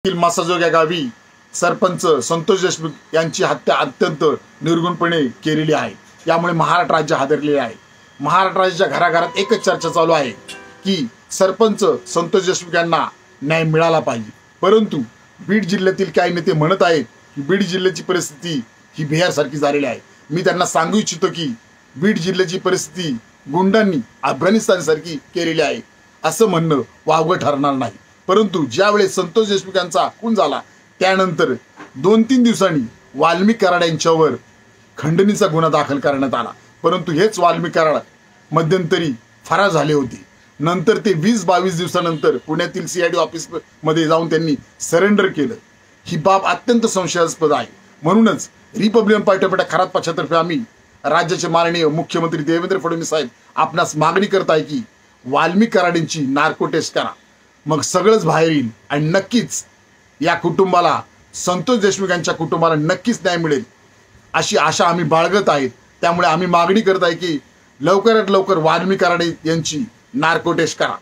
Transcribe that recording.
मासाजोग या गावी सरपंच संतोष देशमुख यांची हत्या अत्यंत निर्गुणपणे केलेली आहे। यामुळे महाराष्ट्र राज्य हादरलेले आहे। महाराष्ट्र राज्याच्या घराघरात एकच चर्चा चालू आहे की सरपंच संतोष देशमुख यांना न्याय मिळाला पाहिजे। परंतु बीड जिल्ह्यातील काही नेते म्हणत आहेत की बीड जिल्ह्याची परिस्थिती ही बिहारसारखी झालेली आहे। मी त्यांना सांगू इच्छितो की बीड जिल्ह्याची परिस्थिती गुंडांनी अफगाणिस्तानसारखी केलेली आहे असं म्हणणं वावगं ठरणार नाही। परंतु ज्यावेळेस संतोष देशमुख यांचा खून झाला त्यानंतर 2-3 दिवसांनी वाल्मिक कराड यांच्यावर खंडणीचा गुन्हा दाखल करण्यात आला। परंतु हेच वाल्मिक कराड मध्यंतरी फरार झाले होते। नंतर ते 20-22 दिवसानंतर पुण्यातील CID ऑफिस मध्ये जाऊन त्यांनी सरेंडर केलं। ही बाब अत्यंत संशयास्पद आहे। म्हणूनच Republican party of India Kharat पक्षातर्फे आम्ही राज्याचे माननीय मुख्यमंत्री देवेंद्र फडणवीस साहेब आपणास मागणी करत आहे की वाल्मिक कराड यांची नार्को टेस्ट करा, मग सगळंच बाहेर येईल आणि नक्कीच या कुटुंबाला संतोष देशमुख यांच्या कुटुंबाला नक्कीच न्याय मिळेल अशी आशा आम्ही बाळगत आहोत। त्यामुळे आम्ही मागणी करत आहे की लवकरात लवकर वाल्मिक कराड यांची नार्को टेस्ट करा।